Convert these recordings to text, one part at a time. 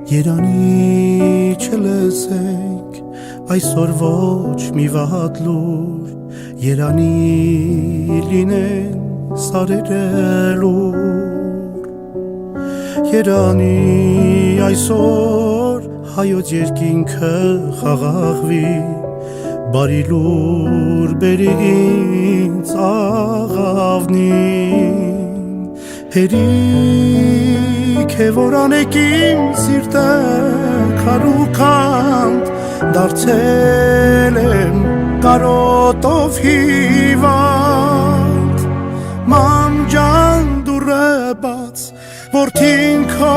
Երանի չլսենք այսօր ոչ մի վատ լուր, երանի լինեն սարերը լուր, երանի այսօր հայոց երկինքը խաղաղվի, բարի լուր բերի ինձ աղավնին, հերիք է որ անեք իմ սիրտը քարուքանդ, դարձել եմ կարոտով հիվանդ, մամ ջան դուրը բաց, որդին քո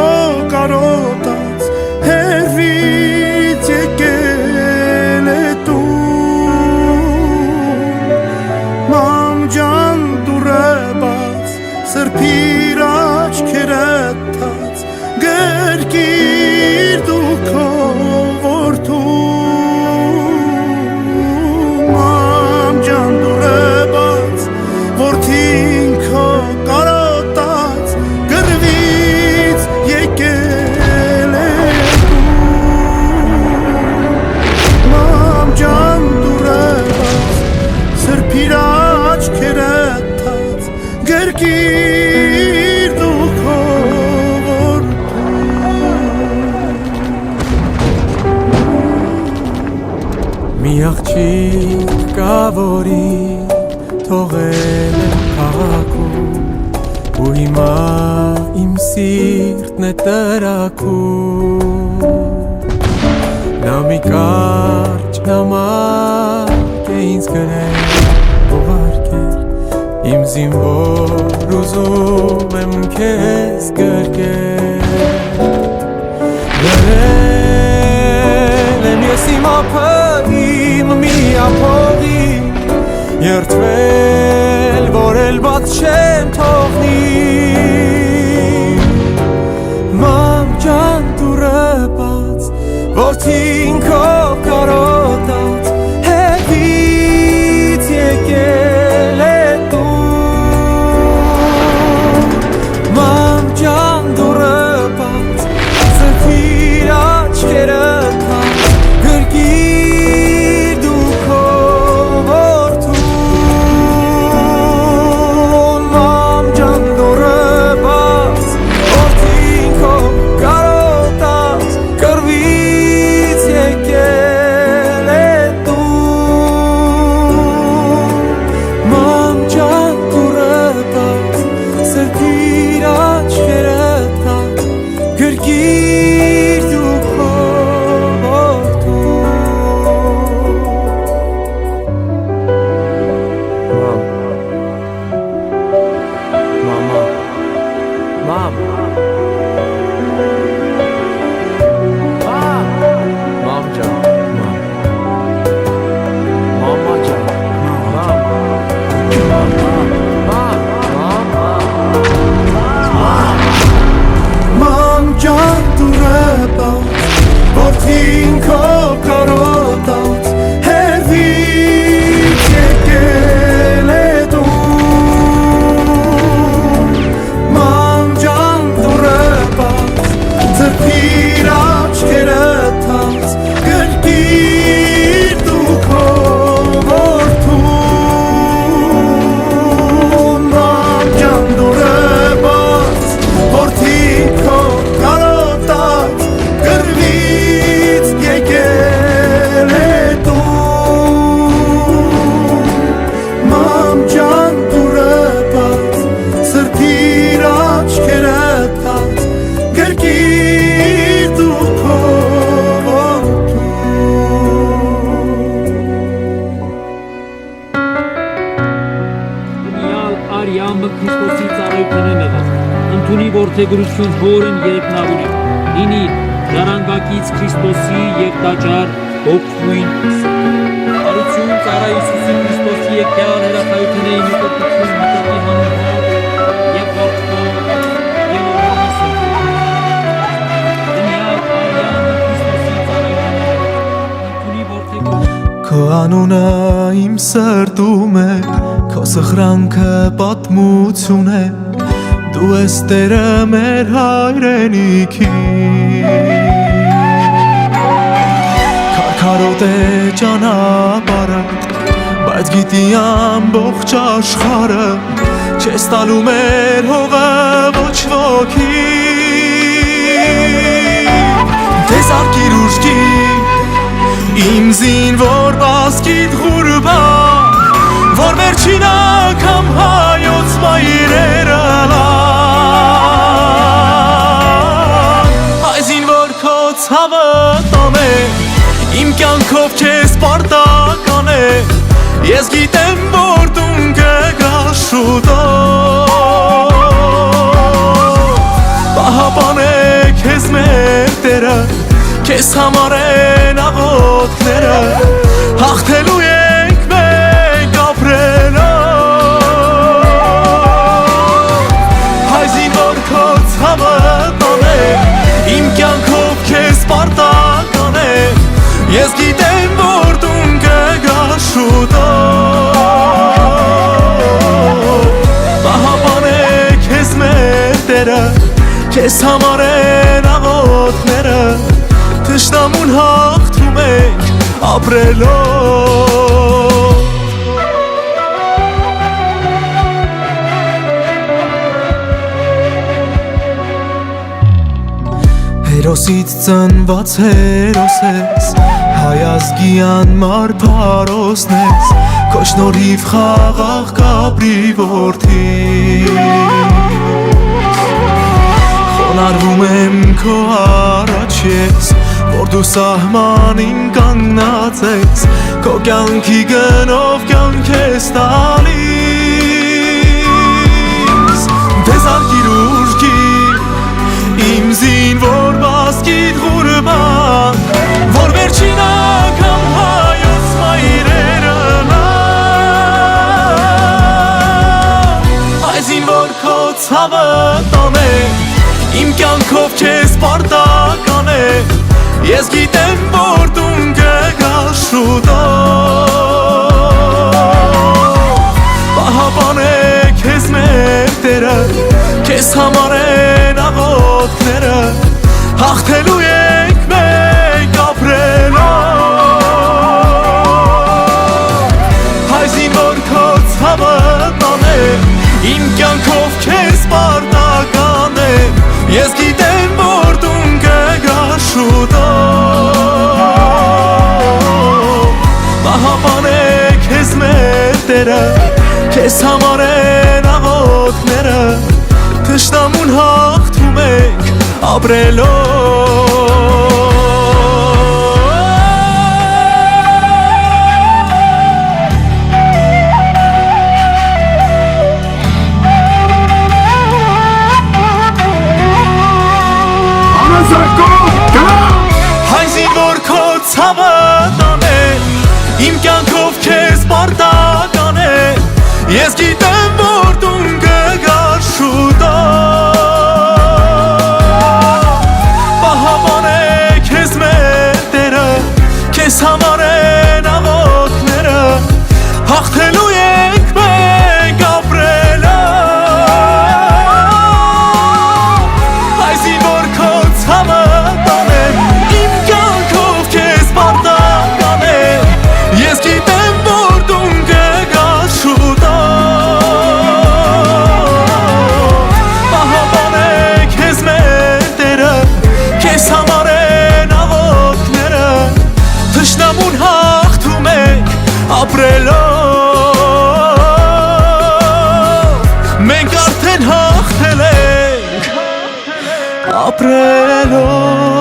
կարոտած, հեռվից եկել է տուն, մամ ջան դուրը բաց, սրբիր աչքերը թաց, գրկիր դու քո որդուն, մամ ջան դուրը բաց, որդին քո կարոտած, գրվից եկել է տուն, մամ ջան դուրը բաց, սրբիր աչքերը թաց, գրկիր դու քո Մի աղջիկ կա, որի թողել եմ քաղաքում, ու հիմա իմ սիրտն է տրաքում, նա մի կարճ նամակ է ինձ գրել, ուղարկել, իմ զինվոր ուզում եմ քեզ գրկել, գրել եմ ես իմ ափը միափողի, երդվել, որ էլ բաց չեմ թողնի, մամ ջան դուրը բաց, որդին քո կարոտած, հետից եկել է տուն, մամ ջան դուրը բաց, սրբիր աչքերը թաց, գրկիր որդեգրություն հորն երկնավորի, լինի ժառանգակից Քրիստոսի և տաճար ողջույն արություն ծառա Հիսուսի Քրիստոսի եկյալ հրախայությունների մտածություն մտածի հանրհող և որդքով և օրհանիսով դնյալ արյանը Քրիստոսի ծառայությունների որդեգրություն Քո անունը իմ սրտում է, քո սխրանքը պատմություն է, Դու ես Տերը մեր հայրենիքի Կարոտ է ճանապարհը, բայց գիտի ամբողջ աշխարհը չես տալու մեր հողը ոչ ոքի Դե զարկիր ուժքի իմ զինվոր բասկիդ ղուրբա որ վերջին անգամ հայոց մայրերը լան Հայ զինվոր քո ցավը տանե Իմ կյանքով քեզ պարտական է Ես գիտեմ որ դու կգաս շուտով Պահապան է քեզ մեր Տերը Քեզ համար են աղոթքները Հաղթելու ենք մենք ապրելով Հայ զինվոր քո ցավը տանե Իմ կյանքով քեզ պարտական է Ես գիտեմ որ դու կգաս շուտով Պահապան է քեզ մեր Տերը Քեզ համար են աղոթքները Թշնամուն հաղթում ենք ապրելով Հերոսից ծնված հերոս ես Հայ ազգի անմար փարոսն ես Քո շնորհիվ խաղաղ կապրի որդի Խոնարհվում եմ քո առաջ ես Որ դու սահմանին կանգնած ես Քո կյանքի գնով կյանք ես տալիս Դե զարկիր ուժքի Իմ զինվոր բասկիդ ղուրբան Որ վերջին անգամ հայոց մայրերը լան Հայ զինվոր քո ցավը տանե Իմ կյանքով քեզ պարտական է Ես գիտեմ որ դու կգաս շուտով Պահապան է քեզ մեր Տերը Քեզ համար են աղոթքները Հաղթելու ենք մենք ապրելով Հայ զինվոր քո ցավը տանե Իմ կյանքով քեզ պարտական է Ես գիտեմ որ դու կգաս շուտով Պահապան է քեզ մեր Տերը Քեզ համար են աղոթքները Թշնամուն հաղթում ենք ապրելով Հայ զինվոր քո ցավը տանե Իմ կյանքով քեզ պարտական է Ես գիտեմ որ դու կգաս շուտով Պահապան է քեզ մեր Տերը Քեզ համար են աղոթքները Հաղթելու ենք մենք ապրելով Հայ զինվոր քո ցավը տանե Իմ կյանքով քեզ պարտական է Ես գիտեմ որ դու կգաս շուտով Պահապան է քեզ մեր Տերը Քեզ համար են աղոթքները Թշնամուն հաղթում ենք ապրելով Մենք արդեն հաղթել ենք ապրելով